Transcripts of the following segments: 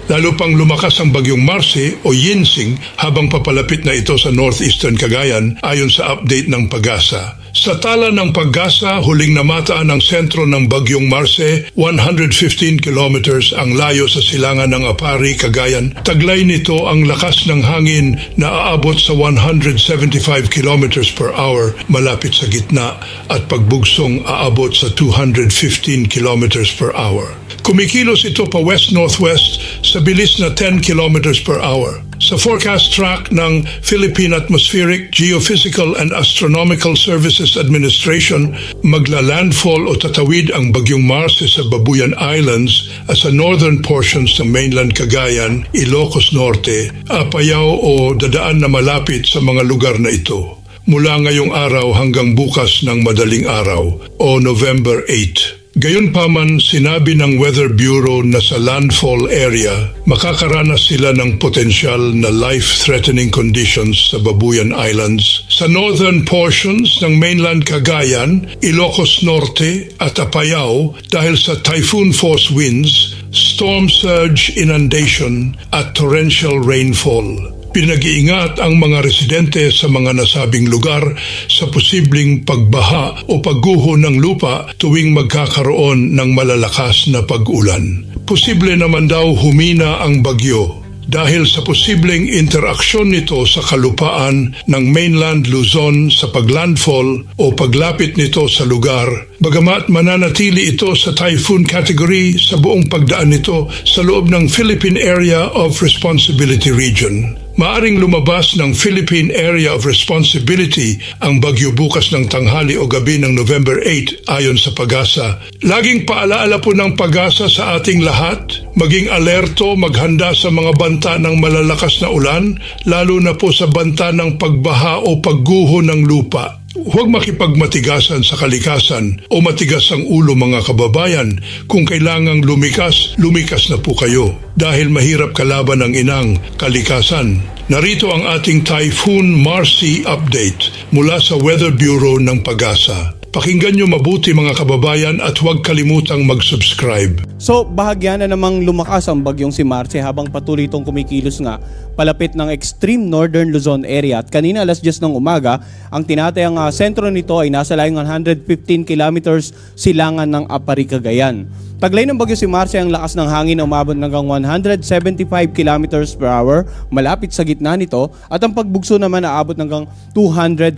Lalo pang lumakas ang bagyong Marcy o Yinsing habang papalapit na ito sa northeastern Cagayan ayon sa update ng Pag-asa. Sa tala ng Pag-asa, huling namataan ang sentro ng bagyong Marcy, 115 kilometers ang layo sa silangan ng Apari, Cagayan. Taglay nito ang lakas ng hangin na aabot sa 175 kilometers per hour malapit sa gitna at pagbugsong aabot sa 215 kilometers per hour. Kumikilos ito pa west-northwest sa bilis na 10 kilometers per hour. Sa forecast track ng Philippine Atmospheric, Geophysical and Astronomical Services Administration, magla-landfall o tatawid ang bagyong Marcy sa Babuyan Islands at sa northern portions ng mainland Cagayan, Ilocos Norte, Apayao o dadaan na malapit sa mga lugar na ito. Mula ngayong araw hanggang bukas ng madaling araw o November 8. Gayunpaman, sinabi ng Weather Bureau na sa landfall area, makakaranas sila ng potensyal na life-threatening conditions sa Babuyan Islands, sa northern portions ng mainland Cagayan, Ilocos Norte at Apayao dahil sa typhoon force winds, storm surge inundation at torrential rainfall. Pinag-iingat ang mga residente sa mga nasabing lugar sa posibleng pagbaha o pagguho ng lupa tuwing magkakaroon ng malalakas na pag-ulan. Posible naman daw humina ang bagyo dahil sa posibleng interaksyon nito sa kalupaan ng mainland Luzon sa paglandfall o paglapit nito sa lugar. Bagamat mananatili ito sa typhoon category sa buong pagdaan nito sa loob ng Philippine Area of Responsibility Region. Maaring lumabas ng Philippine Area of Responsibility ang bagyo bukas ng tanghali o gabi ng November 8 ayon sa Pag-asa. Laging paalaala po ng Pag-asa sa ating lahat, maging alerto, maghanda sa mga banta ng malalakas na ulan, lalo na po sa banta ng pagbaha o pagguho ng lupa. Huwag makipagmatigasan sa kalikasan o matigas ang ulo mga kababayan. Kung kailangang lumikas, lumikas na po kayo dahil mahirap kalaban ang inang kalikasan. Narito ang ating Typhoon Marcy update mula sa Weather Bureau ng Pag-asa. Pakinggan nyo mabuti mga kababayan at huwag kalimutang mag-subscribe. So bahagya na namang lumakas ang bagyong si Marcy habang patuloy itong kumikilos nga palapit ng extreme northern Luzon area at kanina alas 10 ng umaga ang tinatayang sentro nito ay nasa layong 115 kilometers silangan ng Apari, Cagayan. Taglay ng bagyo si Marcy ang lakas ng hangin na umabot hanggang 175 kilometers per hour malapit sa gitna nito at ang pagbugso naman aabot hanggang 215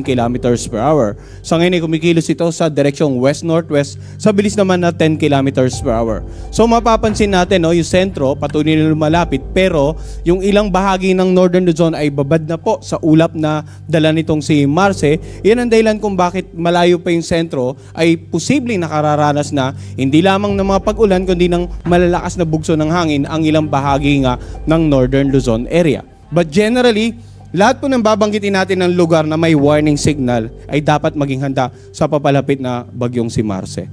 kilometers per hour. Sa ngayon ay kumikilos ito sa direksyong west-northwest sa bilis naman na 10 kilometers per hour. So mapapansin natin yung sentro patuloy na lumalapit pero yung ilang bahagi ng northern Luzon ay babad na po sa ulap na dala nitong si Marcy. Yan ang dahilan kung bakit malayo pa yung sentro ay posibleng nakararanas na hindi lamang ng mga pag-ulan kundi ng malalakas na bugso ng hangin ang ilang bahagi nga ng northern Luzon area. But generally, lahat po ng babanggitin natin ng lugar na may warning signal ay dapat maging handa sa papalapit na bagyong si Marcy.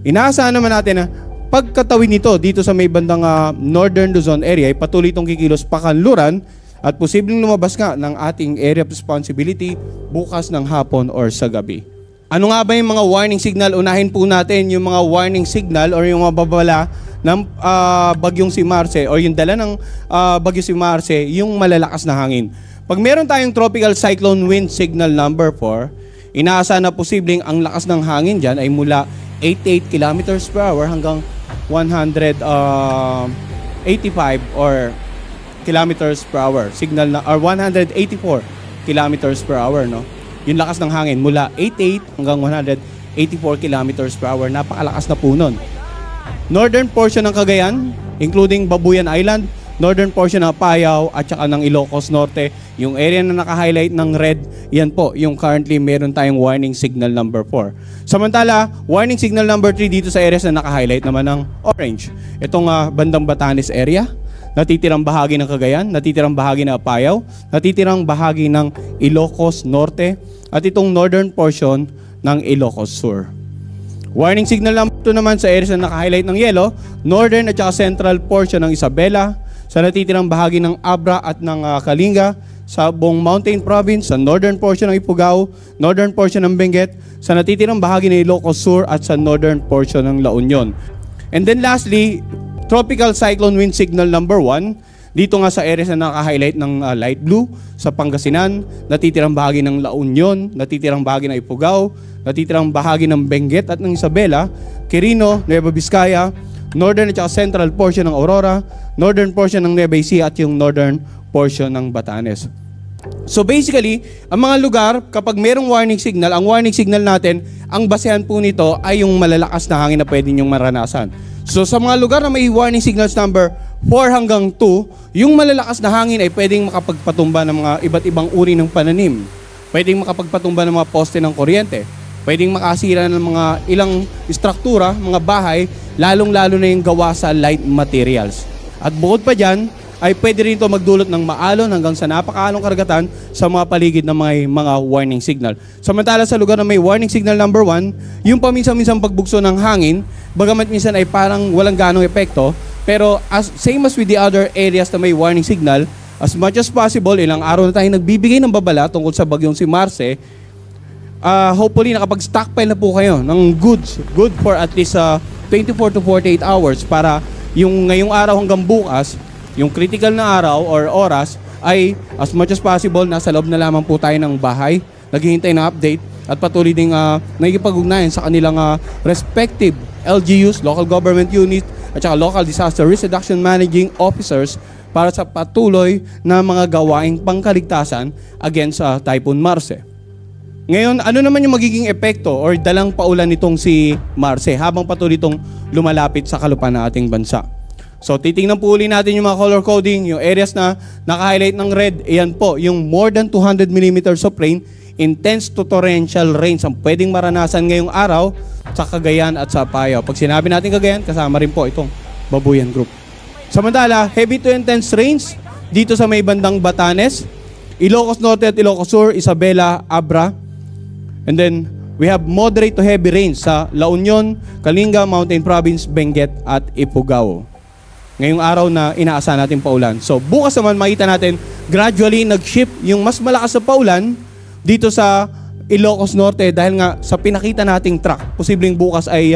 Inaasahan naman natin na pagkatawid nito dito sa may bandang northern Luzon area ay patuloy itong kikilos pakanluran at posibleng lumabas nga ng ating area of responsibility bukas ng hapon or sa gabi. Ano nga ba yung mga warning signal? Unahin po natin yung mga warning signal or yung mga babala ng bagyong si Marcy or yung dala ng bagyo si Marcy, yung malalakas na hangin. Pag meron tayong tropical cyclone wind signal number 4, inaasahan na posibleng ang lakas ng hangin dyan ay mula 88 kilometers per hour hanggang 185 or kilometers per hour. Signal na or 184 kilometers per hour, no? Yung lakas ng hangin mula 88 hanggang 184 kilometers per hour. Napakalakas na po nun. Northern portion ng Cagayan, including Babuyan Island, northern portion ng Apayao at saka ng Ilocos Norte. Yung area na naka-highlight ng red, yan po yung currently meron tayong warning signal number 4. Samantala, warning signal number 3 dito sa areas na naka-highlight naman ng orange. Itong bandang Batanes area, natitirang bahagi ng Cagayan, natitirang bahagi ng Apayao, natitirang bahagi ng Ilocos Norte, at itong northern portion ng Ilocos Sur. Warning signal number 2 naman sa areas na naka-highlight ng yellow, northern at saka central portion ng Isabela, sa natitirang bahagi ng Abra at ng Kalinga, sa buong Mountain Province, sa northern portion ng Ifugao, northern portion ng Benguet, sa natitirang bahagi ng Ilocos Sur at sa northern portion ng La Union. And then lastly, Tropical Cyclone Wind Signal number 1, dito nga sa areas na naka-highlight ng light blue, sa Pangasinan, natitirang bahagi ng La Union, natitirang bahagi ng Ifugao, natitirang bahagi ng Benguet at ng Isabela, Quirino, Nueva Vizcaya, northern at saka central portion ng Aurora, northern portion ng Nueva Ecija at yung northern portion ng Batanes. So basically, ang mga lugar, kapag merong warning signal, ang warning signal natin, ang basehan po nito ay yung malalakas na hangin na pwede nyong maranasan. So sa mga lugar na may warning signals number 4 hanggang 2, yung malalakas na hangin ay pwedeng makapagpatumba ng mga iba't ibang uri ng pananim. Pwedeng makapagpatumba ng mga poste ng kuryente. Pwedeng makasira ng mga ilang struktura, mga bahay, lalong-lalo na yung gawa sa light materials. At bukod pa dyan, ay pwede rin ito magdulot ng maalon hanggang sa napakaalong karagatan sa mga paligid ng mga warning signal. Samantala sa lugar na may warning signal number 1, yung paminsan-minsan pagbugso ng hangin, bagamat minsan ay parang walang ganong epekto, pero same as with the other areas na may warning signal, as much as possible, ilang araw na tayo nagbibigay ng babala tungkol sa bagyong si Marce, hopefully nakapag-stockpile na po kayo ng goods, good for at least 24 to 48 hours para yung ngayong araw hanggang bukas, yung critical na araw or oras ay as much as possible nasa loob na lamang po tayo ng bahay, naghihintay ng update at patuloy ding nakikipag-ugnayan sa kanilang respective LGUs, local government unit at saka local disaster risk reduction managing officers para sa patuloy na mga gawaing pangkaligtasan against Typhoon Marce. Ngayon, ano naman yung magiging epekto or dalang paulan nitong si Marce habang patuloy itong lumalapit sa kalupaan ng ating bansa? So, titingnan po uli natin yung mga color coding, yung areas na naka-highlight ng red. Ayan po, yung more than 200 millimeters of rain, intense to torrential rains ang pwedeng maranasan ngayong araw sa Cagayan at sa Apayao. Pag sinabi natin Cagayan, kasama rin po itong Babuyan Group. Samantala, heavy to intense rains dito sa may bandang Batanes, Ilocos Norte at Ilocos Sur, Isabela, Abra. And then, we have moderate to heavy rains sa La Union, Kalinga, Mountain Province, Benguet at Ifugao. Ngayong araw na inaasahan natin paulan. So bukas naman makita natin gradually nag-shift yung mas malakas na paulan dito sa Ilocos Norte dahil nga sa pinakita nating track. Posibleng bukas ay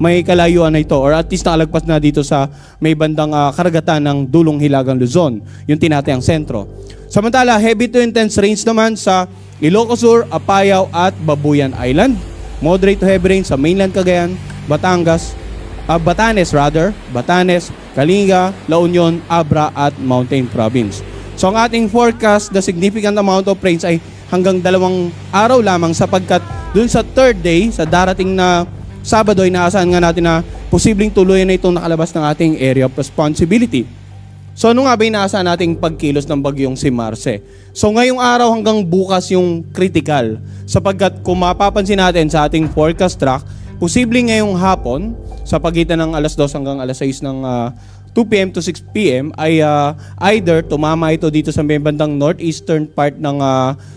may kalayuan na ito or at least nakalagpas na dito sa may bandang karagatan ng Dulong Hilagang Luzon, yung tinatayang sentro. Samantala, heavy to intense rains naman sa Ilocos Sur, Apayao at Babuyan Island. Moderate to heavy rain sa mainland Cagayan, Batanes, Kalinga, La Union, Abra at Mountain Province. So ang ating forecast, the significant amount of rains ay hanggang 2 araw lamang sapagkat dun sa third day, sa darating na Sabado, inaasahan nga natin na posibleng tuluyan na itong nakalabas ng ating area of responsibility. So ano nga ba inaasahan nating pagkilos ng bagyong si Marce? So ngayong araw hanggang bukas yung critical sapagkat kung mapapansin natin sa ating forecast track, posibleng ngayong hapon sa pagitan ng alas 2 hanggang alas 6 ng 2 p.m. to 6 p.m. ay either tumama ito dito sa may bandang northeastern part ng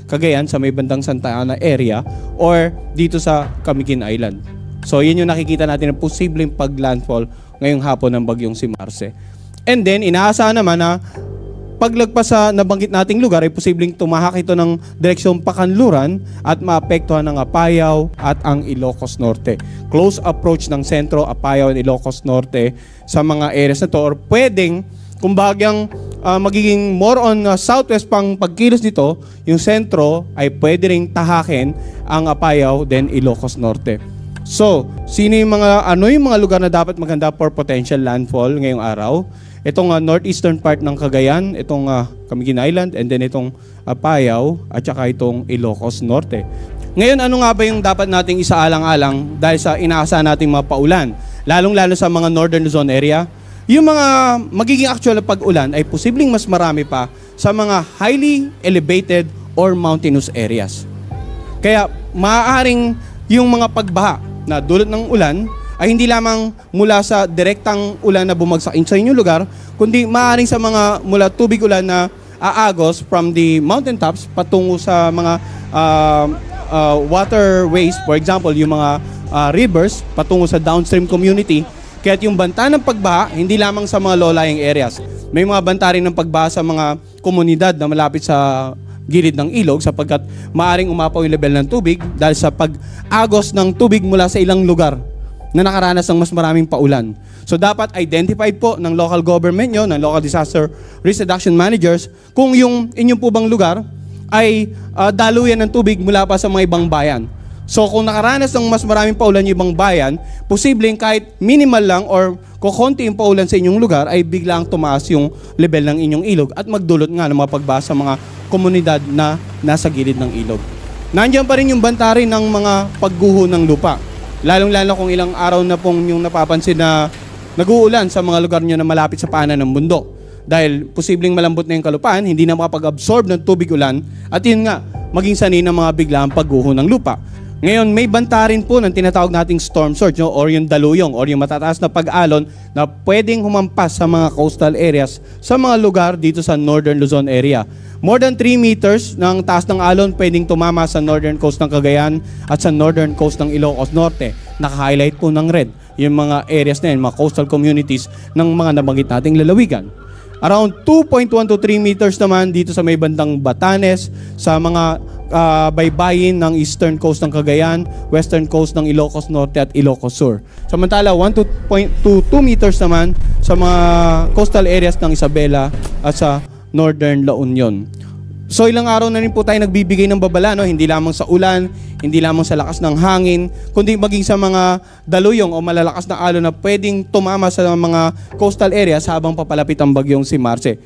Cagayan, sa may bandang Santa Ana area, or dito sa Camiguin Island. So yun yung nakikita natin na posibleng paglandfall ngayong hapon ng bagyong si Marce. And then inaasahan naman na paglagpas sa nabanggit nating lugar ay posibleng tumahak ito ng direksyong Pakanluran at maapektuhan ng Apayao at ang Ilocos Norte. Close approach ng sentro, Apayao at Ilocos Norte sa mga areas na to, or pwedeng kumbagang magiging more on southwest pang pagkilos nito, yung sentro ay pwede ring tahakin ang Apayao then Ilocos Norte. So, sino yung mga lugar na dapat maganda for potential landfall ngayong araw? Itong northeastern part ng Cagayan, itong Camiguin Island, and then itong Apayao, at saka itong Ilocos Norte. Ngayon, ano nga ba yung dapat nating isaalang-alang dahil sa inaasahan nating mga paulan? Lalong-lalo sa mga northern Luzon area, yung mga magiging actual na pag-ulan ay posibleng mas marami pa sa mga highly elevated or mountainous areas. Kaya maaaring yung mga pagbaha na dulot ng ulan ay hindi lamang mula sa direktang ulan na bumagsak sa inyong lugar, kundi maaaring sa mga mula tubig ulan na aagos from the mountaintops patungo sa mga waterways, for example, yung mga rivers patungo sa downstream community. Kaya't yung banta ng pagbaha, hindi lamang sa mga low-lying areas. May mga banta rin ng pagbaha sa mga komunidad na malapit sa gilid ng ilog sapagkat maaring umapaw yung level ng tubig dahil sa pag-agos ng tubig mula sa ilang lugar na nakaranas ng mas maraming paulan. So dapat identified po ng local government nyo, ng local disaster risk reduction managers, kung yung inyong po bang lugar ay daluyan ng tubig mula pa sa mga ibang bayan. So kung nakaranas ng mas maraming paulan yung ibang bayan, posibleng kahit minimal lang or kukunti yung paulan sa inyong lugar ay biglang tumaas yung level ng inyong ilog at magdulot nga ng mga pagbaha sa mga komunidad na nasa gilid ng ilog. Nandiyan pa rin yung banta rin ng mga pagguho ng lupa. Lalong-lalo kung ilang araw na pong yung napapansin na nag-uulan sa mga lugar nyo na malapit sa paanan ng bundok. Dahil posibleng malambot na yung kalupaan, hindi na makapag-absorb ng tubig ulan at yun nga, maging sanay ng mga biglang pagguho ng lupa. Ngayon, may banta rin po ng tinatawag nating storm surge, no? Or yung daluyong or yung matataas na pag-alon na pwedeng humampas sa mga coastal areas sa mga lugar dito sa Northern Luzon area. More than 3 meters ng taas ng alon pwedeng tumama sa northern coast ng Cagayan at sa northern coast ng Ilocos Norte. Naka-highlight po ng red yung mga areas na yun, mga coastal communities ng mga nabanggit nating lalawigan. Around 2.1 to 3 meters naman dito sa may bandang Batanes, sa mga baybayin ng eastern coast ng Cagayan, western coast ng Ilocos Norte at Ilocos Sur. Samantala, 1 to 2 meters naman sa mga coastal areas ng Isabela at sa northern La Union. So ilang araw na rin po tayo nagbibigay ng babala, no? Hindi lamang sa ulan, hindi lamang sa lakas ng hangin, kundi maging sa mga daluyong o malalakas na alon na pwedeng tumama sa mga coastal areas habang papalapit ang bagyong si Marce.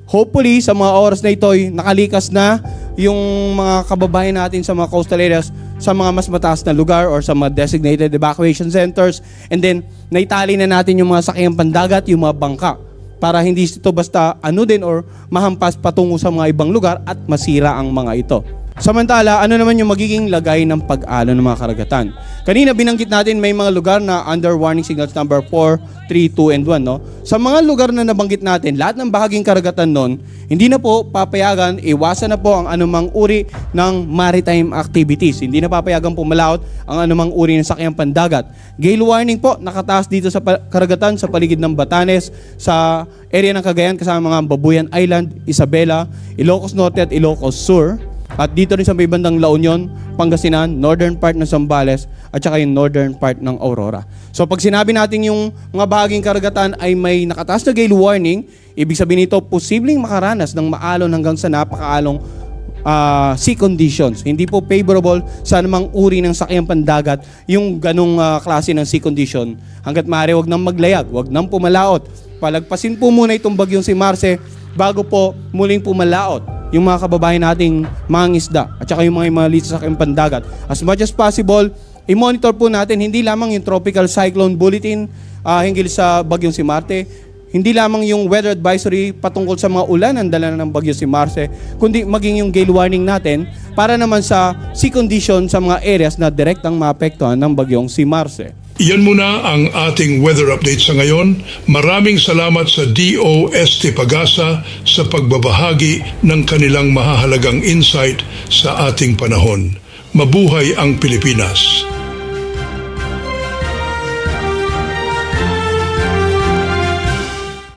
Hopefully, sa mga oras na ito ay nakalikas na yung mga kababayan natin sa mga coastal areas sa mga mas mataas na lugar or sa mga designated evacuation centers, and then naitali na natin yung mga sakyang pandagat, yung mga bangka, para hindi ito basta din or mahampas patungo sa mga ibang lugar at masira ang mga ito. Samantala, ano naman yung magiging lagay ng pag-alon ng mga karagatan? Kanina binanggit natin may mga lugar na under warning signals number 4, 3, 2, and 1. No? Sa mga lugar na nabanggit natin, lahat ng bahaging karagatan nun, hindi na po papayagan, iwasan na po ang anumang uri ng maritime activities. Hindi na papayagan pumalaot ang anumang uri ng sakyang pandagat. Gale warning po, nakataas dito sa karagatan sa paligid ng Batanes, sa area ng Cagayan kasama mga Babuyan Island, Isabela, Ilocos Norte at Ilocos Sur. At dito rin sa may bandang La Union, Pangasinan, northern part ng Zambales, at saka yung northern part ng Aurora. So pag sinabi natin yung mga bahaging karagatan ay may nakataas na gale warning, ibig sabihin nito posibleng makaranas ng maalon hanggang sa napakaalong sea conditions. Hindi po favorable sa anumang uri ng sakyang pandagat yung ganong klase ng sea condition. Hanggat maaari, wag nang maglayag, wag nang pumalaot. Palagpasin po muna itong bagyong si Marce bago po muling pumalaot yung mga kababayan nating mangingisda at saka yung mga maliit sa sakyang pandagat. As much as possible, i-monitor po natin hindi lamang yung tropical cyclone bulletin hinggil sa bagyong si Marce, hindi lamang yung weather advisory patungkol sa mga ulan ang dala ng bagyong si Marce, kundi maging yung gale warning natin para naman sa sea condition sa mga areas na direktang maapektuhan ng bagyong si Marce. Iyan muna ang ating weather update sa ngayon. Maraming salamat sa DOST Pagasa sa pagbabahagi ng kanilang mahahalagang insight sa ating panahon. Mabuhay ang Pilipinas!